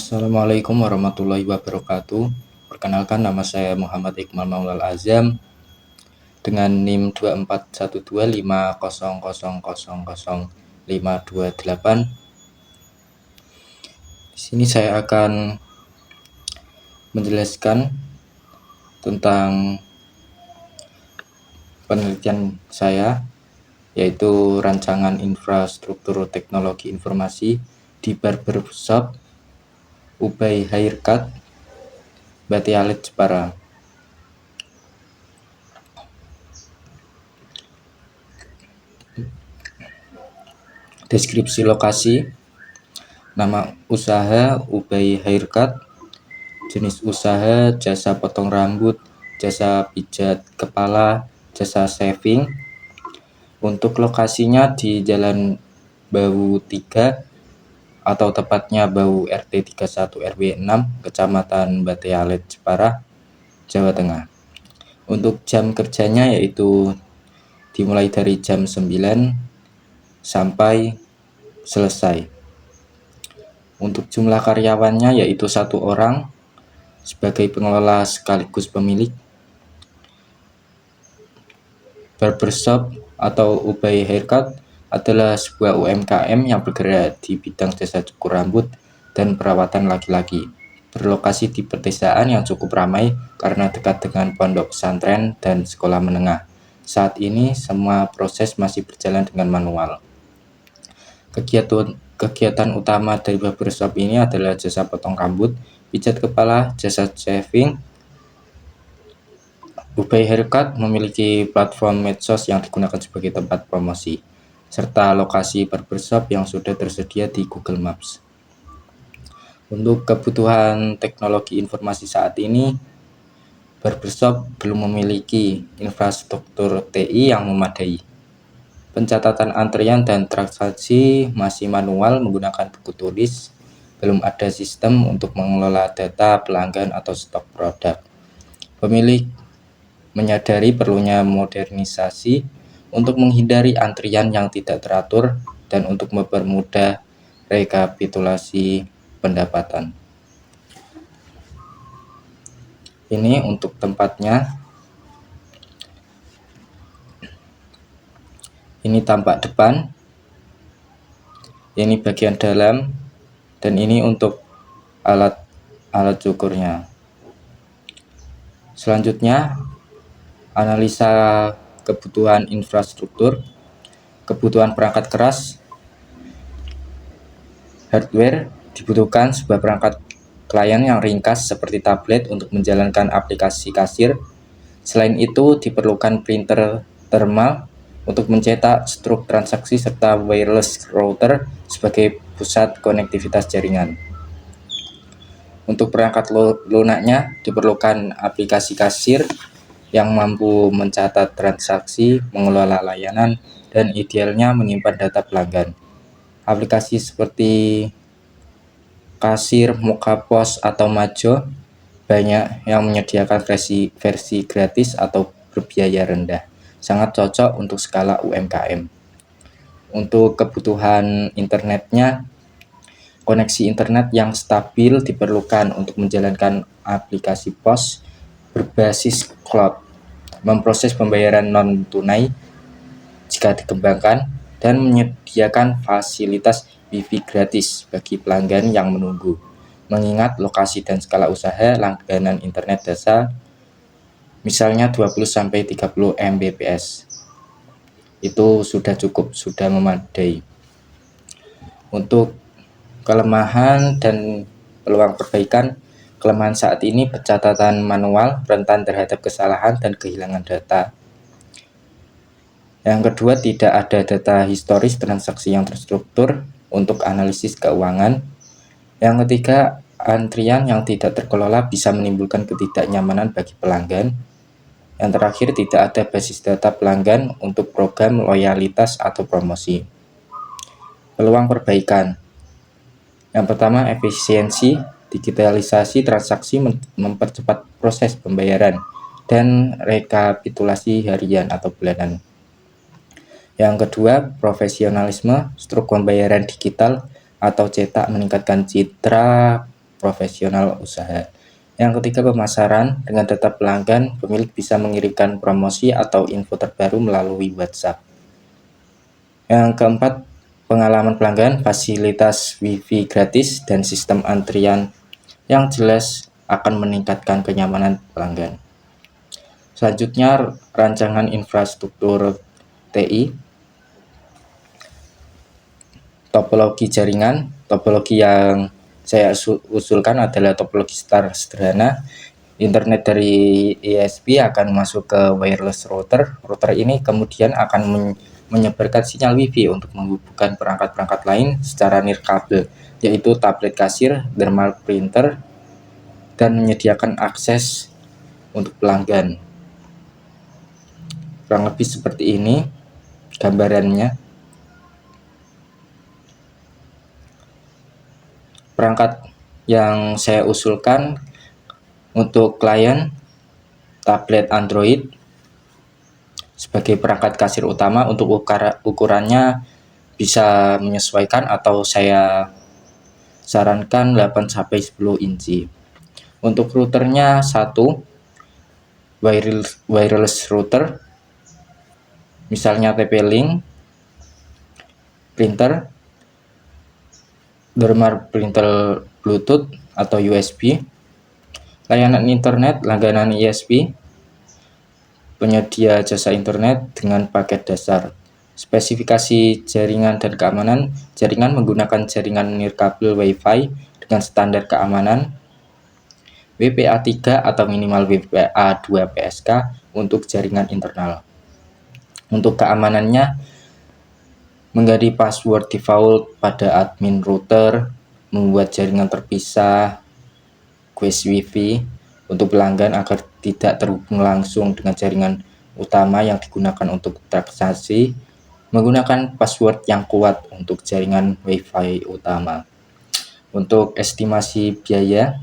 Assalamualaikum warahmatullahi wabarakatuh. Perkenalkan, nama saya Muhammad Iqmal Maulal Azam dengan NIM 24125000000528. Di sini saya akan menjelaskan tentang penelitian saya, yaitu rancangan infrastruktur teknologi informasi di Barbershop Ubay Haircut, Batialit, Jepara. Deskripsi lokasi: nama usaha Ubay Haircut, jenis usaha jasa potong rambut, jasa pijat kepala, jasa shaving. Untuk lokasinya di Jalan Bau 3 atau tepatnya Bau RT 31 RW 6, Kecamatan Batialit, Jepara, Jawa Tengah. Untuk jam kerjanya yaitu dimulai dari jam 9 sampai selesai. Untuk jumlah karyawannya yaitu 1 orang sebagai pengelola sekaligus pemilik. Barbershop atau Ubay Haircut adalah sebuah UMKM yang bergerak di bidang jasa cukur rambut dan perawatan laki-laki. Berlokasi di pedesaan yang cukup ramai karena dekat dengan pondok pesantren dan sekolah menengah. Saat ini semua proses masih berjalan dengan manual. Kegiatan utama dari barbershop ini adalah jasa potong rambut, pijat kepala, jasa shaving. Ubay Haircut memiliki platform medsos yang digunakan sebagai tempat promosi, serta lokasi barbershop yang sudah tersedia di Google Maps. Untuk kebutuhan teknologi informasi saat ini, barbershop belum memiliki infrastruktur TI yang memadai. Pencatatan antrian dan transaksi masih manual menggunakan buku tulis. Belum ada sistem untuk mengelola data pelanggan atau stok produk. Pemilik menyadari perlunya modernisasi untuk menghindari antrian yang tidak teratur dan untuk mempermudah rekapitulasi pendapatan. Ini untuk tempatnya. Ini tampak depan, ini bagian dalam, dan ini untuk alat cukurnya. Selanjutnya, analisa kebutuhan infrastruktur. Kebutuhan perangkat keras. Hardware: dibutuhkan sebuah perangkat klien yang ringkas seperti tablet untuk menjalankan aplikasi kasir. Selain itu, diperlukan printer thermal untuk mencetak struk transaksi serta wireless router sebagai pusat konektivitas jaringan. Untuk perangkat lunaknya, diperlukan aplikasi kasir yang mampu mencatat transaksi, mengelola layanan, dan idealnya menyimpan data pelanggan. Aplikasi seperti Kasir, Mokapos, atau Majo banyak yang menyediakan versi gratis atau berbiaya rendah. Sangat cocok untuk skala UMKM. Untuk kebutuhan internetnya, koneksi internet yang stabil diperlukan untuk menjalankan aplikasi pos berbasis cloud, memproses pembayaran non-tunai jika dikembangkan, dan menyediakan fasilitas Wi-Fi gratis bagi pelanggan yang menunggu. Mengingat lokasi dan skala usaha, langganan internet dasar misalnya 20-30 Mbps itu sudah cukup, sudah memadai. Untuk kelemahan dan peluang perbaikan, kelemahan saat ini pencatatan manual, rentan terhadap kesalahan dan kehilangan data. Yang kedua, tidak ada data historis transaksi yang terstruktur untuk analisis keuangan. Yang ketiga, antrian yang tidak terkelola bisa menimbulkan ketidaknyamanan bagi pelanggan. Yang terakhir, tidak ada basis data pelanggan untuk program loyalitas atau promosi. Peluang perbaikan: yang pertama, efisiensi. Digitalisasi transaksi mempercepat proses pembayaran dan rekapitulasi harian atau bulanan. Yang kedua, profesionalisme. Struk pembayaran digital atau cetak meningkatkan citra profesional usaha. Yang ketiga, pemasaran. Dengan data pelanggan, pemilik bisa mengirimkan promosi atau info terbaru melalui WhatsApp. Yang keempat, pengalaman pelanggan, fasilitas Wi-Fi gratis dan sistem antrian yang jelas akan meningkatkan kenyamanan pelanggan. Selanjutnya, rancangan infrastruktur TI. Topologi jaringan. Topologi yang saya usulkan adalah topologi sederhana. Internet dari ISP akan masuk ke wireless router. Router ini kemudian akan menyebarkan sinyal Wi-Fi untuk menghubungkan perangkat-perangkat lain secara nirkabel, yaitu tablet kasir, thermal printer, dan menyediakan akses untuk pelanggan. Kurang lebih seperti ini gambarannya. Perangkat yang saya usulkan untuk klien tablet Android sebagai perangkat kasir utama. Untuk ukurannya bisa menyesuaikan atau saya sarankan 8-10 inci. Untuk routernya satu wireless router, misalnya TP-Link, printer, thermal printer Bluetooth atau USB, layanan internet, langganan ISP, penyedia jasa internet dengan paket dasar. Spesifikasi jaringan dan keamanan. Jaringan menggunakan jaringan nirkabel Wi-Fi dengan standar keamanan WPA3 atau minimal WPA2 PSK untuk jaringan internal. Untuk keamanannya, mengganti password default pada admin router, membuat jaringan terpisah, quest Wi-Fi untuk pelanggan agar tidak terhubung langsung dengan jaringan utama yang digunakan untuk transaksi, menggunakan password yang kuat untuk jaringan Wi-Fi utama. Untuk estimasi biaya,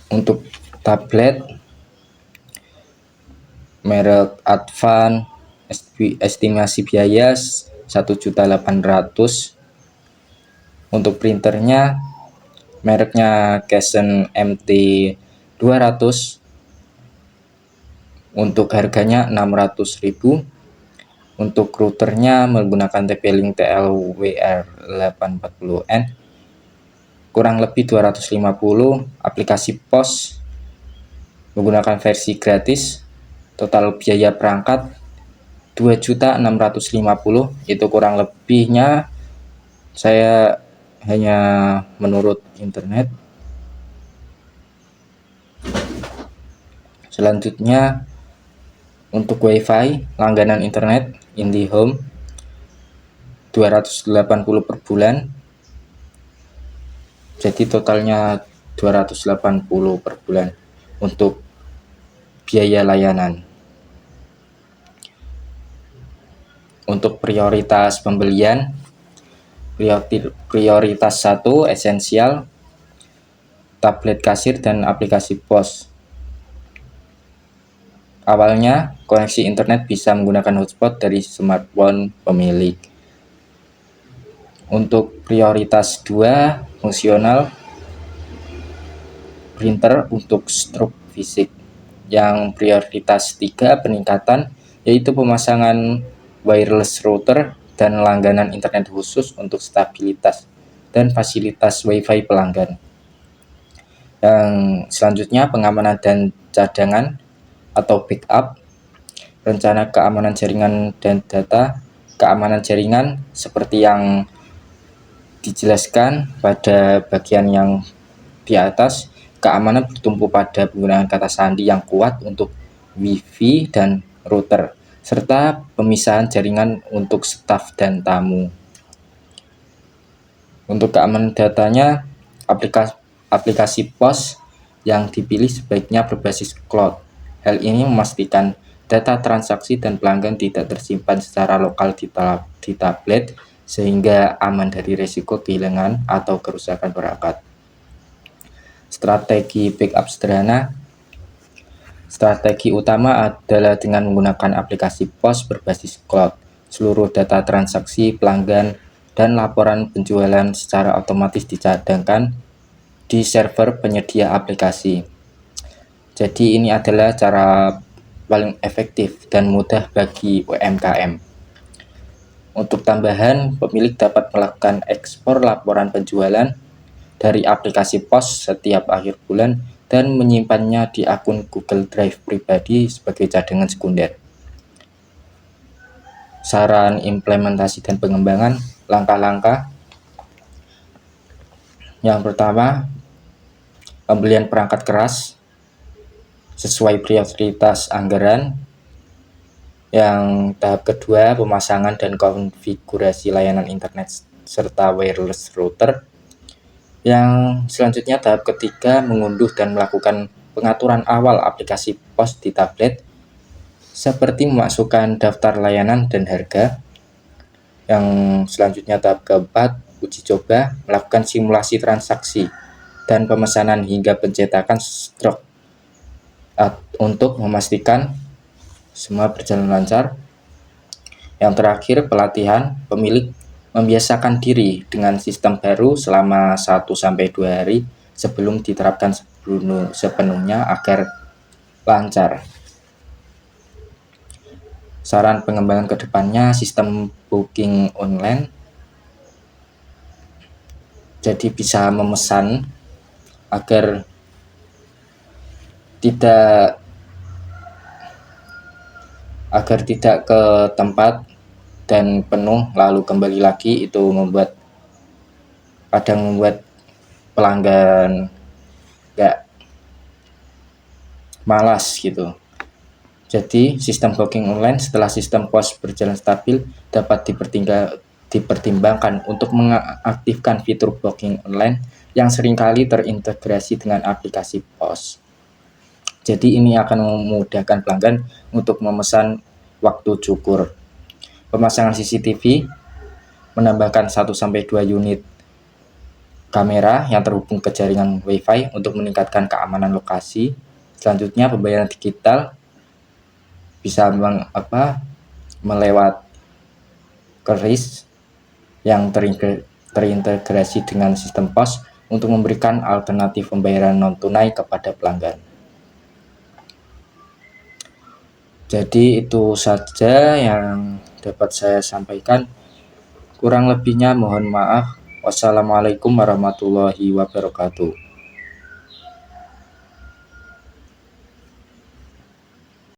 untuk tablet merek Advan, estimasi biaya 1.800.000. Untuk printernya mereknya Cason MT200, untuk harganya 600.000. Untuk routernya menggunakan TP-Link TLWR840N, kurang lebih 250. Aplikasi POS menggunakan versi gratis. Total biaya perangkat 2.650.000. Itu kurang lebihnya, saya hanya menurut internet. Selanjutnya, untuk Wi-Fi langganan internet IndiHome 280 per bulan. Jadi totalnya 280 per bulan untuk biaya layanan. Untuk prioritas pembelian, prioritas 1 esensial, tablet kasir dan aplikasi POS. Awalnya, koneksi internet bisa menggunakan hotspot dari smartphone pemilik. Untuk prioritas 2 fungsional, printer untuk struk fisik. Yang prioritas 3 peningkatan, yaitu pemasangan wireless router dan langganan internet khusus untuk stabilitas dan fasilitas Wi-Fi pelanggan. Yang selanjutnya, pengamanan dan cadangan atau backup, rencana keamanan jaringan dan data. Keamanan jaringan seperti yang dijelaskan pada bagian yang di atas. Keamanan bertumpu pada penggunaan kata sandi yang kuat untuk Wi-Fi dan router, serta pemisahan jaringan untuk staf dan tamu. Untuk keamanan datanya, aplikasi POS yang dipilih sebaiknya berbasis cloud. Hal ini memastikan data transaksi dan pelanggan tidak tersimpan secara lokal di tablet, sehingga aman dari risiko kehilangan atau kerusakan perangkat. Strategi backup sederhana. Strategi utama adalah dengan menggunakan aplikasi POS berbasis cloud. Seluruh data transaksi pelanggan dan laporan penjualan secara otomatis dicadangkan di server penyedia aplikasi. Jadi ini adalah cara paling efektif dan mudah bagi UMKM. Untuk tambahan, pemilik dapat melakukan ekspor laporan penjualan dari aplikasi pos setiap akhir bulan dan menyimpannya di akun Google Drive pribadi sebagai cadangan sekunder. Saran implementasi dan pengembangan langkah-langkah. Yang pertama, pembelian perangkat keras sesuai prioritas anggaran. Yang tahap kedua, pemasangan dan konfigurasi layanan internet serta wireless router. Yang selanjutnya tahap ketiga, mengunduh dan melakukan pengaturan awal aplikasi pos di tablet seperti memasukkan daftar layanan dan harga. Yang selanjutnya tahap keempat, uji coba, melakukan simulasi transaksi dan pemesanan hingga pencetakan stok untuk memastikan semua berjalan lancar. Yang terakhir, pelatihan. Pemilik membiasakan diri dengan sistem baru selama 1-2 hari sebelum diterapkan sepenuhnya agar lancar. Saran pengembangan kedepannya, sistem booking online. Jadi bisa memesan agar tidak ke tempat dan penuh lalu kembali lagi, itu kadang membuat pelanggan gak malas gitu. Jadi sistem booking online setelah sistem pos berjalan stabil dapat dipertimbangkan untuk mengaktifkan fitur booking online yang seringkali terintegrasi dengan aplikasi pos. Jadi ini akan memudahkan pelanggan untuk memesan waktu cukur. Pemasangan CCTV, menambahkan 1-2 unit kamera yang terhubung ke jaringan WiFi untuk meningkatkan keamanan lokasi. Selanjutnya pembayaran digital bisa melewat QRIS yang terintegrasi dengan sistem pos untuk memberikan alternatif pembayaran non-tunai kepada pelanggan. Jadi itu saja yang dapat saya sampaikan. Kurang lebihnya mohon maaf. Wassalamualaikum warahmatullahi wabarakatuh.